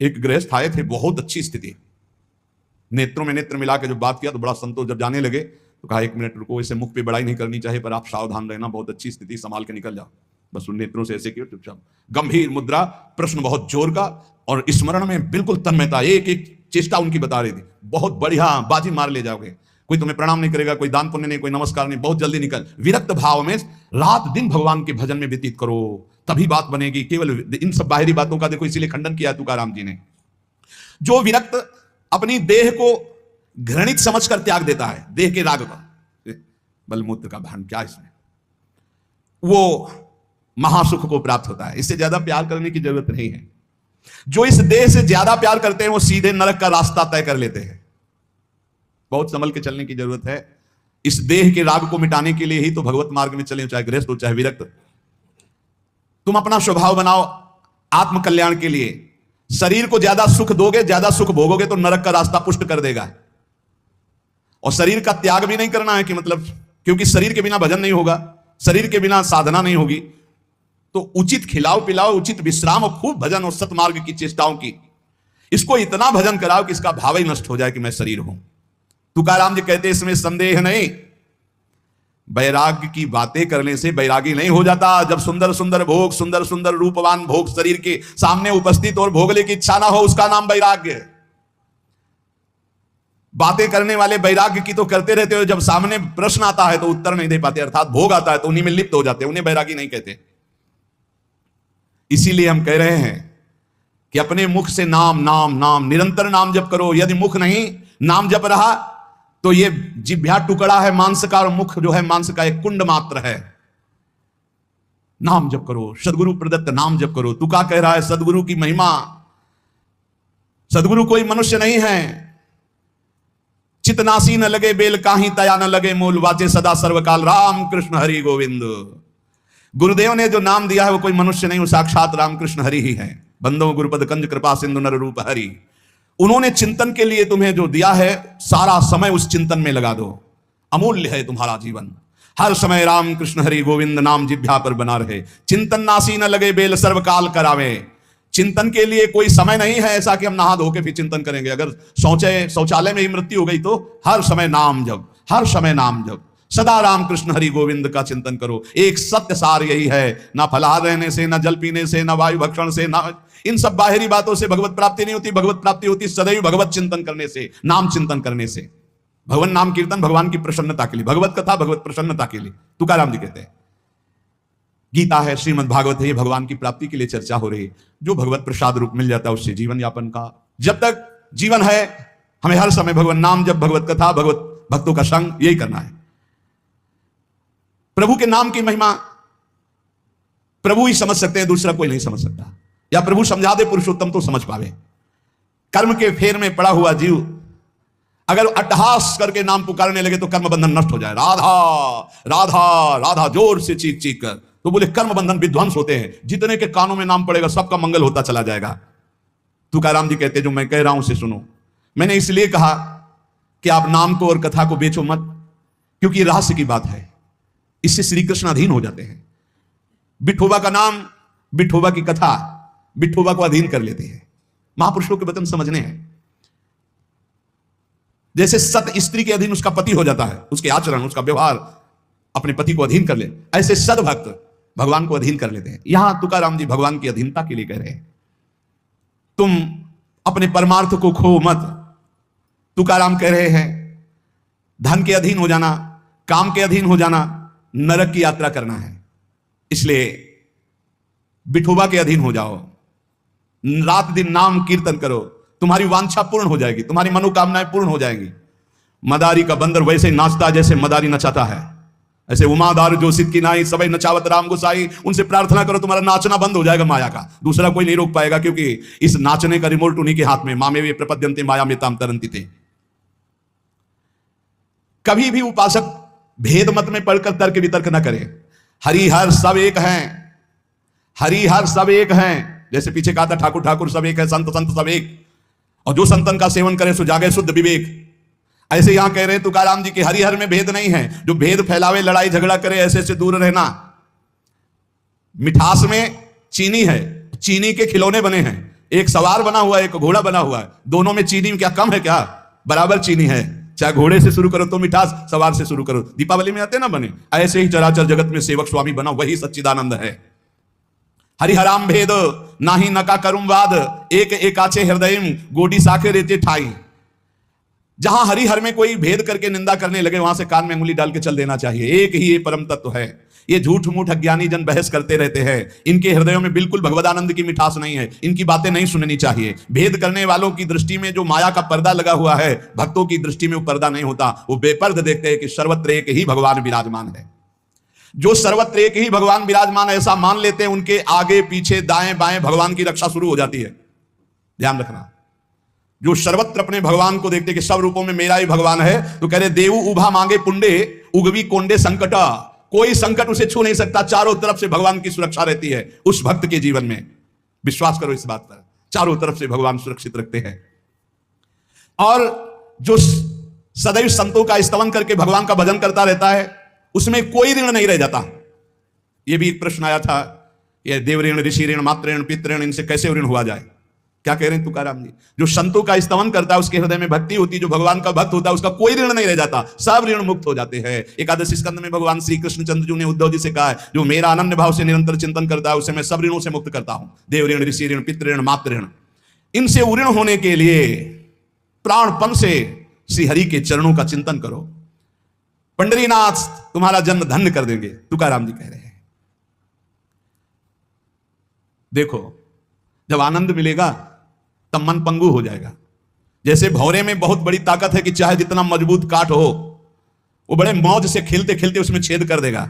एक गृहस्थ आए थे, बहुत अच्छी स्थिति, नेत्रों में नेत्र मिला के जब बात किया तो बड़ा संतोष। जब जाने लगे तो कहा 1 मिनट रुको, इसे मुख पे बड़ाई नहीं करनी चाहिए, पर आप सावधान रहना, बहुत अच्छी स्थिति, संभाल के निकल जाओ। बस उन नेत्रों से ऐसे किया, चुपचाप गंभीर मुद्रा, प्रश्न बहुत जोर का, और स्मरण में बिल्कुल तन्मयता, एक एक चेष्टा उनकी बता रही थी। बहुत बढ़िया, बाजी मार ले जाओगे, कोई तुम्हें प्रणाम नहीं करेगा, कोई दान पुण्य नहीं, कोई नमस्कार नहीं, बहुत जल्दी निकल। विरक्त भाव में रात दिन भगवान के भजन में व्यतीत करो, तभी बात बनेगी। केवल इन सब बाहरी बातों का देखो, इसीलिए खंडन किया तुकाराम जी ने। जो विरक्त अपनी देह को घृणित समझकर त्याग देता है, देह के राग का, बलमूत्र का भान क्या इसमें, वो महासुख को प्राप्त होता है। इससे ज्यादा प्यार करने की जरूरत नहीं है। जो इस देह से ज्यादा प्यार करते हैं वो सीधे नरक का रास्ता तय कर लेते हैं। बहुत संभल के चलने की जरूरत है। इस देह के राग को मिटाने के लिए ही तो भगवत मार्ग में चले, चाहे गृहस्थ हो चाहे विरक्त। तुम अपना स्वभाव बनाओ आत्म कल्याण के लिए। शरीर को ज्यादा सुख दोगे, ज्यादा सुख भोगोगे तो नरक का रास्ता पुष्ट कर देगा। और शरीर का त्याग भी नहीं करना है कि मतलब, क्योंकि शरीर के बिना भजन नहीं होगा, शरीर के बिना साधना नहीं होगी। तो उचित खिलाओ पिलाओ, उचित विश्राम और खूब भजन और सतमार्ग की चेष्टाओं की। इसको इतना भजन कराओ कि इसका भाव ही नष्ट हो जाए कि मैं शरीर हूं। तुकाराम जी कहते इसमें संदेह नहीं, वैराग्य की बातें करने से वैरागी नहीं हो जाता। जब सुंदर सुंदर भोग, सुंदर सुंदर रूपवान भोग शरीर के सामने उपस्थित और भोगने की इच्छा ना हो, उसका नाम वैराग्य है। बातें करने वाले वैराग्य की तो करते रहते हो, जब सामने प्रश्न आता है तो उत्तर नहीं दे पाते, अर्थात भोग आता है तो उन्हीं में लिप्त हो जाते हैं, उन्हें वैरागी नहीं कहते। इसीलिए हम कह रहे हैं कि अपने मुख से नाम नाम नाम, निरंतर नाम जप करो। यदि मुख नहीं नाम जप रहा तो ये जिह्वा टुकड़ा है मांस का, और मुख जो है मांस का एक कुंड मात्र है। नाम जप करो, सदगुरु प्रदत्त नाम जप करो। तुका कह रहा है सदगुरु की महिमा। सदगुरु कोई मनुष्य नहीं है। चितनासी न लगे बेल काहीं, तया न लगे मूल, वाचे सदा सर्वकाल राम कृष्ण हरि गोविंद। गुरुदेव ने जो नाम दिया है वो कोई मनुष्य नहीं, वो साक्षात रामकृष्ण हरि ही है। बंदो गुरुपद कंज कृपा सिंधु नर रूप हरि। उन्होंने चिंतन के लिए तुम्हें जो दिया है, सारा समय उस चिंतन में लगा दो। अमूल्य है तुम्हारा जीवन। हर समय राम कृष्ण हरि गोविंद नाम जिह्वा पर बना रहे। चिंतन नासी न लगे बेल सर्वकाल करावे। चिंतन के लिए कोई समय नहीं है ऐसा कि हम नहा धो के फिर चिंतन करेंगे। अगर शौचालय में ही मृत्यु हो गई तो हर समय नाम जप, हर समय नाम जप। सदा राम कृष्ण हरि गोविंद का चिंतन करो। एक सत्य सार यही है, ना फलाहार रहने से, ना जल पीने से, ना वायु भक्षण से, ना इन सब बाहरी बातों से भगवत प्राप्ति नहीं होती। भगवत प्राप्ति होती सदैव भगवत चिंतन करने से, नाम चिंतन करने से। भगवान नाम कीर्तन भगवान की प्रसन्नता के लिए, भगवत कथा भगवत प्रसन्नता के लिए। तुकाराम जी कहते हैं, गीता है, श्रीमद् भागवत है, ये भगवान की प्राप्ति के लिए चर्चा हो रही है। जो भगवत प्रसाद रूप मिल जाता है उससे जीवन यापन का, जब तक जीवन है हमें हर समय भगवान नाम जब, भगवत कथा, भगवत भक्तों का संग, यही करना है। प्रभु के नाम की महिमा प्रभु ही समझ सकते हैं, दूसरा कोई नहीं समझ सकता। या प्रभु समझा दे पुरुषोत्तम तो समझ पावे। कर्म के फेर में पड़ा हुआ जीव अगर अट्टहास करके नाम पुकारने लगे तो कर्म बंधन नष्ट हो जाए। राधा राधा राधा जोर से चीख चीख कर, तो बोले कर्म बंधन विध्वंस होते हैं। जितने के कानों में नाम पड़ेगा सबका मंगल होता चला जाएगा। तुकाराम जी कहते जो मैं कह रहा हूं उसे सुनो। मैंने इसलिए कहा कि आप नाम को और कथा को बेचो मत, क्योंकि रहस्य की बात है। इससे श्री कृष्ण अधीन हो जाते हैं। विठोबा का नाम, विठोबा की कथा विठोबा को अधीन कर लेते हैं। महापुरुषों के वचन समझने हैं। जैसे सत स्त्री के अधीन उसका पति हो जाता है, उसके आचरण, उसका व्यवहार अपने पति को अधीन कर ले, ऐसे सदभक्त भगवान को अधीन कर लेते हैं। यहां तुकाराम जी भगवान की अधीनता के लिए कह रहे हैं, तुम अपने परमार्थ को खो मत। तुकाराम कह रहे हैं धन के अधीन हो जाना, काम के अधीन हो जाना, नरक की यात्रा करना है। इसलिए विठोबा के अधीन हो जाओ, रात दिन नाम कीर्तन करो, तुम्हारी वांछा पूर्ण हो जाएगी, तुम्हारी मनोकामनाएं पूर्ण हो जाएंगी। मदारी का बंदर वैसे ही नाचता जैसे मदारी नचाता है, ऐसे उमादार जो सिद्ध की नाई सबई नचावत राम गोसाई। उनसे प्रार्थना करो, तुम्हारा नाचना बंद हो जाएगा माया का, दूसरा कोई नहीं रोक पाएगा, क्योंकि इस नाचने का रिमोट उन्हीं के हाथ में। मामे वे प्रपद्यन्ते माया में ताम तरंती थे। कभी भी उपासक भेद मत में पढ़कर तर्क वितर्क न करे। हरिहर सब एक हैं, हरिहर सब एक हैं। जैसे पीछे कहा था ठाकुर ठाकुर सब एक है, संत संत सब एक, और जो संतन का सेवन करे सो जागे शुद्ध विवेक। ऐसे यहां कह रहे हैं तुकाराम जी के हरिहर में भेद नहीं है। जो भेद फैलावे, लड़ाई झगड़ा करे, ऐसे से दूर रहना। मिठास में चीनी है, चीनी के खिलौने बने हैं, एक सवार बना हुआ है, एक घोड़ा बना हुआ है, दोनों में चीनी में क्या कम है? क्या बराबर चीनी है। चाहे घोड़े से शुरू करो तो मिठास, सवार से शुरू करो। दीपावली में आते ना बने, ऐसे ही चराचर जगत में सेवक स्वामी बना वही सच्चिदानंद है। हरिहराम भेद नाही नका करुम वाद, एक एकाचे हृदय गोडी साखे रेते ठाई। जहां हरिहर में कोई भेद करके निंदा करने लगे वहां से कान में उंगली डाल के चल देना चाहिए। एक ही ये परम तत्व है। ये झूठ मूठ अज्ञानी जन बहस करते रहते हैं, इनके हृदयों में बिल्कुल भगवदानंद की मिठास नहीं है, इनकी बातें नहीं सुननी चाहिए। भेद करने वालों की दृष्टि में जो माया का पर्दा लगा हुआ है, भक्तों की दृष्टि में वो पर्दा नहीं होता। वो बेपर्द देखते हैं कि सर्वत्र एक ही भगवान विराजमान है। जो सर्वत्र एक ही भगवान विराजमान ऐसा मान लेते हैं, उनके आगे पीछे दाएं बाएं भगवान की रक्षा शुरू हो जाती है। ध्यान रखना, जो सर्वत्र अपने भगवान को देखते कि सब रूपों में मेरा ही भगवान है, तो कह रहे देवु उभा मांगे पुंडे उगवी कोंडे संकटा। कोई संकट उसे छू नहीं सकता, चारों तरफ से भगवान की सुरक्षा रहती है उस भक्त के जीवन में। विश्वास करो इस बात पर, चारों तरफ से भगवान सुरक्षित रखते हैं। और जो सदैव संतों का स्तवन करके भगवान का भजन करता रहता है, उसमें कोई ऋण नहीं रह जाता। यह भी एक प्रश्न आया था, यह देव ऋण, ऋषि ऋण, मातृ ऋण, पितृ ऋण, इनसे कैसे ऋण हुआ जाए? क्या कह रहे हैं तुकाराम जी? जो संतों का स्तवन करता है, उसके हृदय में भक्ति होती है, जो भगवान का भक्त होता है, उसका कोई ऋण नहीं रह जाता, सब ऋण मुक्त हो जाते हैं। एकादशी स्कंद में भगवान श्री कृष्ण चंद्र जी ने उद्धव जी से कहा है, जो मेरा अनन्य भाव से निरंतर चिंतन करता है, उसे मैं सब ऋणों से मुक्त करता हूं। देव ऋण, ऋषि ऋण, पितृ ऋण, मातृ ऋण, इनसे उऋण होने के लिए प्राणपन से श्री हरि के चरणों का चिंतन करो। पंडरीनाथ तुम्हारा जन्म धन्य कर देंगे, तुकाराम जी कह रहे हैं। देखो, जब आनंद मिलेगा तब मन पंगु हो जाएगा। जैसे भौरे में बहुत बड़ी ताकत है कि चाहे जितना मजबूत काठ हो, वो बड़े मौज से खेलते खेलते उसमें छेद कर देगा।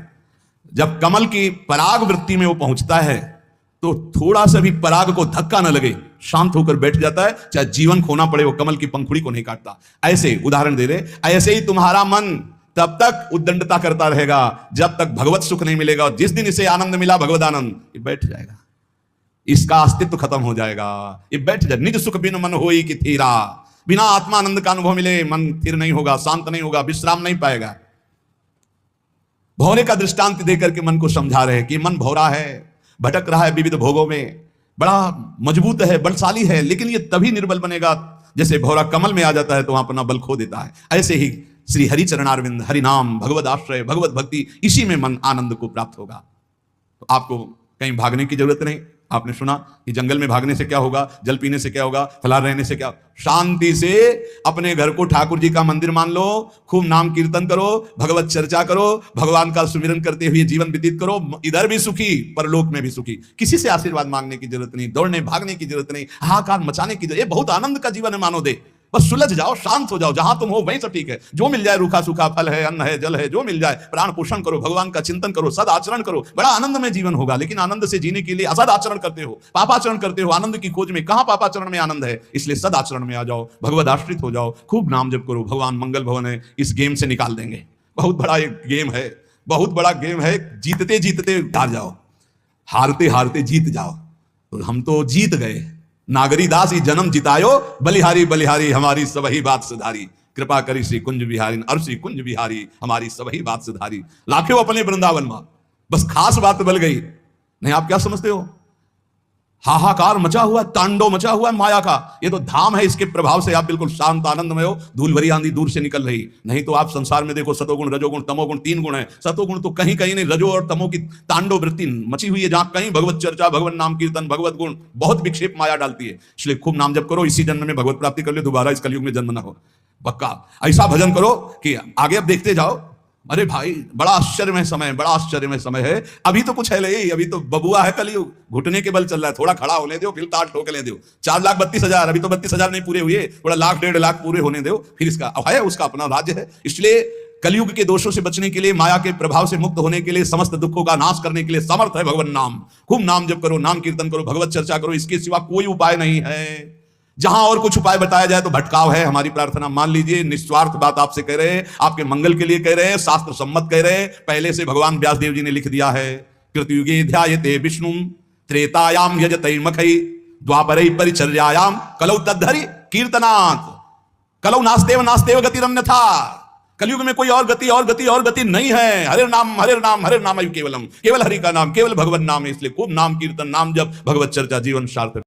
जब कमल की पराग वृत्ति में वो पहुंचता है, तो थोड़ा सा भी पराग को धक्का न लगे, शांत होकर बैठ जाता है। चाहे जीवन खोना पड़े, वो कमल की पंखुड़ी को नहीं काटता। ऐसे उदाहरण दे रहे, ऐसे ही तुम्हारा मन तब तक उद्दंडता करता रहेगा जब तक भगवत सुख नहीं मिलेगा। और जिस दिन इसे आनंद मिला, भगवदानंद, ये बैठ जाएगा, इसका अस्तित्व खत्म हो जाएगा, ये बैठ जाए। निज सुख बिन मन होई कि थीरा, बिना आत्मानंद का अनुभव मिले मन स्थिर नहीं होगा, शांत नहीं होगा, विश्राम नहीं पाएगा। भौरे का दृष्टांत देकर के मन को समझा रहे कि मन भौरा है, भटक रहा है विविध भोगों में, बड़ा मजबूत है, बलशाली है, लेकिन ये तभी निर्बल बनेगा जैसे भौरा कमल में आ जाता है तो वहां अपना बल खो देता है। ऐसे ही श्री हरि चरणारविंद, हरि नाम, भगवत आश्रय, भगवत भक्ति, इसी में मन आनंद को प्राप्त होगा। तो आपको कहीं भागने की जरूरत नहीं। आपने सुना कि जंगल में भागने से क्या होगा, जल पीने से क्या होगा, फलार रहने से क्या? शांति से अपने घर को ठाकुर जी का मंदिर मान लो, खूब नाम कीर्तन करो, भगवत चर्चा करो, भगवान का सुमिरन करते हुए जीवन व्यतीत करो। इधर भी सुखी, परलोक में भी सुखी। किसी से आशीर्वाद मांगने की जरूरत नहीं, दौड़ने भागने की जरूरत नहीं, हाहाकार मचाने की जरूरत। ये बहुत आनंद का जीवन है मानो दे। बस सुलझ जाओ, शांत हो जाओ, जहां तुम हो वहीं सब ठीक है। जो मिल जाए, रूखा सूखा फल है, अन्न है, जल है, जो मिल जाए, प्राण पोषण करो, भगवान का चिंतन करो, सद आचरण करो, बड़ा आनंद में जीवन होगा। लेकिन आनंद से जीने के लिए असद आचरण करते हो, पापाचरण करते हो, आनंद की खोज में। कहां पापाचरण में आनंद है? इसलिए सद आचरण में आ जाओ, भगवद आश्रित हो जाओ, खूब नाम जप करो। भगवान मंगल भवन है, इस गेम से निकाल देंगे। बहुत बड़ा एक गेम है, बहुत बड़ा गेम है। जीतते जीतते हार जाओ, हारते हारते जीत जाओ। तो हम तो जीत गए। नागरी दास ही जन्म जितायो, बलिहारी बलिहारी हमारी सबही बात सुधारी। कृपा करी श्री कुंज बिहारी, और श्री कुंज बिहारी हमारी सबही बात सुधारी। लाखे अपने वृंदावन में, बस खास बात बल गई। नहीं, आप क्या समझते हो? हाहाकार मचा हुआ, तांडव मचा हुआ है माया का। ये तो धाम है, इसके प्रभाव से आप बिल्कुल शांत आनंदमय हो। धूल भरी आंधी दूर से निकल रही। नहीं तो आप संसार में देखो, सतोगुण, रजोगुण, तमोगुण, 3 गुण है। सतोगुण तो कहीं कहीं नहीं, रजो और तमो की तांडव वृत्ति मची हुई है। जहां कहीं भगवत चर्चा, भगवत नाम कीर्तन, भगवत गुण, बहुत विक्षेप माया डालती है। इसलिए खूब नाम जप करो, इसी जन्म में भगवत प्राप्ति कर लो, दोबारा इस कलयुग में जन्म ना हो। पक्का ऐसा भजन करो कि आगे अब देखते जाओ। अरे भाई, बड़ा आश्चर्यमय समय, बड़ा आश्चर्यमय समय है। अभी तो कुछ है नहीं, अभी तो बबुआ है कलयुग, घुटने के बल चल रहा है। थोड़ा खड़ा होने दो, फिर ताट ठोक ले दो। 4,32,000, अभी तो 32,000 नहीं पूरे हुए, थोड़ा 1,00,000 1,50,000 लाख पूरे होने दो, फिर इसका है, उसका अपना राज्य है। इसलिए कलयुग के दोषों से बचने के लिए, माया के प्रभाव से मुक्त होने के लिए, समस्त दुखों का नाश करने के लिए समर्थ है भगवान नाम। खूब नाम जप करो, नाम कीर्तन करो, भगवत चर्चा करो। इसके सिवा कोई उपाय नहीं है। जहां और कुछ उपाय बताया जाए तो भटकाव है। हमारी प्रार्थना मान लीजिए, निस्वार्थ बात आपसे कह रहे हैं, आपके मंगल के लिए कह रहे हैं, शास्त्र सम्मत कह रहे हैं। पहले से भगवान व्यासदेव जी ने लिख दिया है, कृतयुगे ध्यायते विष्णु, त्रेतायाम यजते मखई, द्वापरै परिचर्यायाम कलौ तद्धरि कीर्तनात्, कलौ नास्तेव नास्तेव गतिरन्यथा। कलयुग में कोई और गति और गति और गति नहीं है। हरे नाम हरे नाम हरे नाम केवलम, केवल हरि का नाम, केवल भगवत नाम है। इसलिए खूब नाम कीर्तन, नाम जप, भगवत चर्चा, जीवन सार्थक।